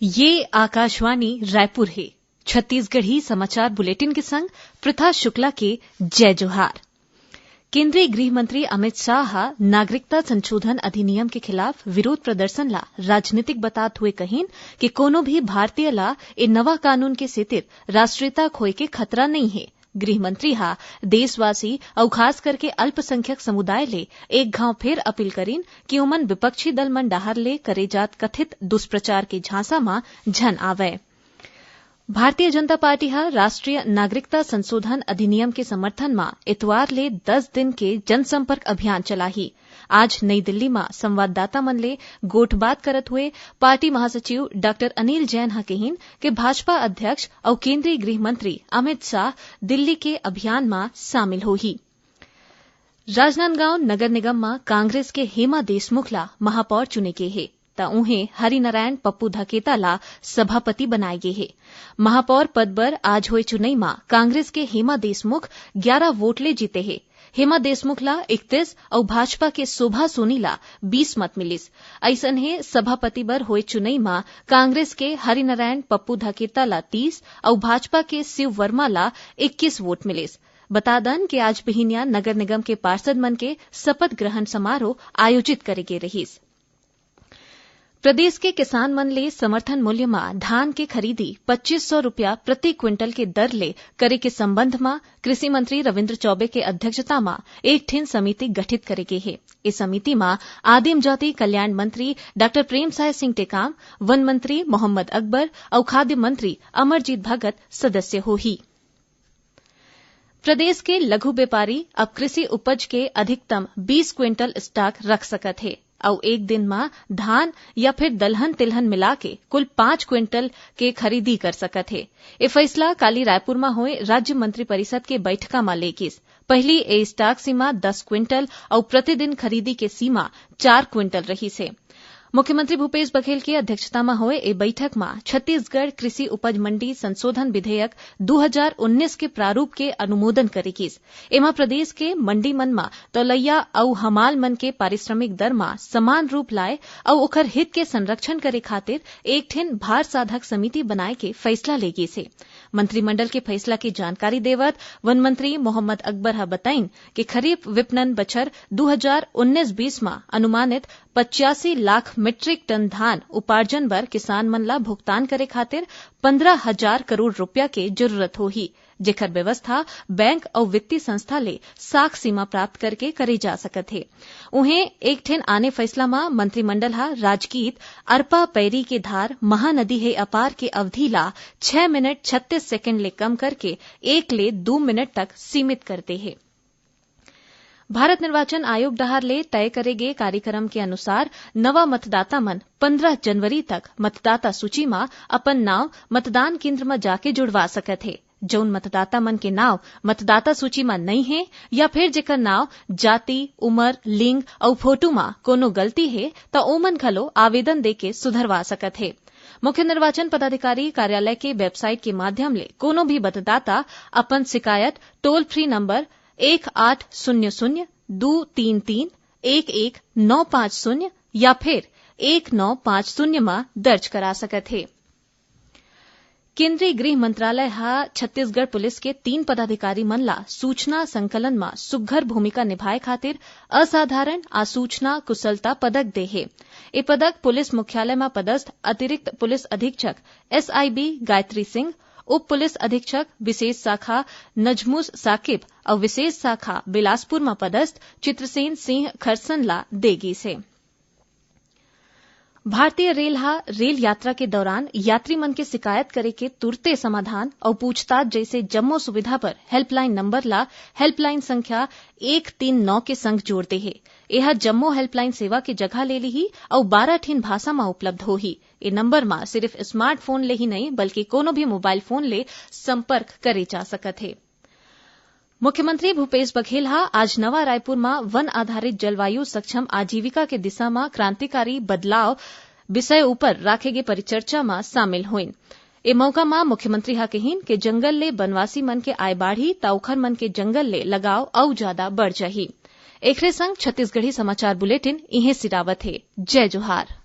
ये आकाशवाणी रायपुर है। छत्तीसगढ़ी समाचार बुलेटिन के संग प्रथा शुक्ला के जय जोहार। केंद्रीय गृह मंत्री अमित शाह नागरिकता संशोधन अधिनियम के खिलाफ विरोध प्रदर्शन ला राजनीतिक बतात हुए कहीन कि कोनो भी भारतीय ला ए नवा कानून के सेतिर राष्ट्रीयता खोए के खतरा नहीं है। गृह मंत्री देशवासी और खास करके अल्पसंख्यक समुदाय ले एक घाव फेर अपील करीन कि ओमन विपक्षी दल मन डाहर ले करे जात कथित दुष्प्रचार के झांसा में झन आवे। भारतीय जनता पार्टी राष्ट्रीय नागरिकता संशोधन अधिनियम के समर्थन में इतवार ले 10 दिन के जनसंपर्क अभियान चलाही। आज नई दिल्ली में संवाददाता मन ले गोठबात करत हुए पार्टी महासचिव डॉ अनिल जैन कहीन कि भाजपा अध्यक्ष और केंद्रीय गृह मंत्री अमित शाह दिल्ली के अभियान में शामिल होही। राजनांदगांव नगर निगम में कांग्रेस के हेमा देशमुख ला महापौर चुने के है त उन्हें हरिनारायण पप्पू धकेता ला सभापति बनाए गए है। महापौर पद पर आज हुए चुनाई में कांग्रेस के हेमा देशमुख 11 वोट ले जीते है। हेमा देशमुख ला 31 और भाजपा के शोभा सोनी ला 20 मत मिलिस। ऐसन है सभापति बर हुए चुनाई में कांग्रेस के हरिनारायण पप्पू धकेता ला 30 और भाजपा के शिव वर्मा ला 21 वोट मिलिस। बता दन कि आज बिहिनिया नगर निगम के पार्षद मन के शपथ ग्रहण समारोह आयोजित करेगे रहीस। प्रदेश के किसान मन ले समर्थन मूल्य में धान के खरीदी 2500 रुपया प्रति क्विंटल के दर ले करे के संबंध में कृषि मंत्री रविन्द्र चौबे के अध्यक्षता में एक ठिन समिति गठित करेगे है। इस समिति में आदिम जाति कल्याण मंत्री डॉ प्रेमसाय सिंह टेकाम, वन मंत्री मोहम्मद अकबर और खाद्य मंत्री अमरजीत भगत सदस्य होही। प्रदेश के लघु व्यापारी अब कृषि उपज के अधिकतम 20 क्विंटल स्टॉक रख सकत है और एक दिन में धान या फिर दलहन तिलहन मिला के कुल 5 क्विंटल के खरीदी कर सकत है। ये फैसला काली रायपुर में हुए राज्य मंत्री परिषद के बैठका में लेकिस। पहली ए स्टॉक सीमा 10 क्विंटल और प्रतिदिन खरीदी के सीमा 4 क्विंटल रही से। मुख्यमंत्री भूपेश बघेल की अध्यक्षता में हुए ए बैठक में छत्तीसगढ़ कृषि उपज मंडी संशोधन विधेयक 2019 के प्रारूप के अनुमोदन करेगिस। एमा प्रदेश के मंडी मन में तौलैया और हमाल मन के पारिश्रमिक दर में समान रूप लाए और ओकर हित के संरक्षण करे खातिर एक ठिन भार साधक समिति बनाए के फैसला लेगी से। मंत्रिमंडल के फैसला की जानकारी देवत वन मंत्री मोहम्मद अकबर बताइन कि खरीफ विपणन बछर 2019-20 में अनुमानित 85 लाख मीट्रिक टन धान उपार्जन बर किसान मन ला भुगतान करे खातिर 15,000 करोड़ रुपया के जरूरत होही, जेकर व्यवस्था बैंक और वित्तीय संस्था ले साख सीमा प्राप्त करके करे जा सकत है। उन्हें एक ठिन आने फैसला में मंत्रिमंडल राजगीत अरपा पैरी के धार महानदी है अपार के अवधि ला 6 मिनट 36 सेकंड ले कम करके 1 ले 2 मिनट तक सीमित करते हैं। भारत निर्वाचन आयोग डहार ले तय करेगे कार्यक्रम के अनुसार नवा मतदाता मन 15 जनवरी तक मतदाता सूची में अपन नाव मतदान केंद्र में जाके जुड़वा सकत है। जौन मतदाता मन के नाव मतदाता सूची में नहीं है या फिर जेकर नाव जाति, उमर, लिंग और फोटो में कोनो गलती है तो ओमन खलो आवेदन देके सुधरवा सकत है। मुख्य निर्वाचन पदाधिकारी कार्यालय के वेबसाइट के माध्यम ले कोनो भी मतदाता अपन शिकायत टोल फ्री नंबर 1800-233-11950 या फिर 1950 में दर्ज करा सकत है। केंद्रीय गृह मंत्रालय छत्तीसगढ़ पुलिस के 3 पदाधिकारी मन ला सूचना संकलन में सुघ्घर भूमिका निभाए खातिर असाधारण आसूचना कुशलता पदक दे है। ये पदक पुलिस मुख्यालय में पदस्थ अतिरिक्त पुलिस अधीक्षक SIB गायत्री सिंह, उप पुलिस अधीक्षक विशेष शाखा नजमुस साकिब और विशेष शाखा बिलासपुर में पदस्थ चित्रसेन सिंह खरसन ला देगी से। भारतीय रेल रेल यात्रा के दौरान यात्री मन के शिकायत करे के तुरते समाधान और पूछताछ जैसे जम्मो सुविधा पर हेल्पलाइन नंबर ला हेल्पलाइन संख्या 139 के संग जोड़ते है। यह जम्मो हेल्पलाइन सेवा के जगह ले ली और 12 ठिन भाषा में उपलब्ध होही। ये नंबर में सिर्फ स्मार्टफोन ले ही नहीं बल्कि कोनो भी मोबाइल फोन ले संपर्क करे जा सकत है। मुख्यमंत्री भूपेश बघेल आज नवा रायपुर में वन आधारित जलवायु सक्षम आजीविका के दिशा में क्रांतिकारी बदलाव विषय ऊपर राखेगे परिचर्चा में शामिल हुईन। ए मौका में मुख्यमंत्री कहीन कि जंगल ले बनवासी मन के आय बाढ़ी ताउखर मन के जंगल ले लगाव और ज्यादा बढ़ जाही। एकरे संग छत्तीसगढ़ी समाचार बुलेटिन इहे सिरावत है। जय जोहार।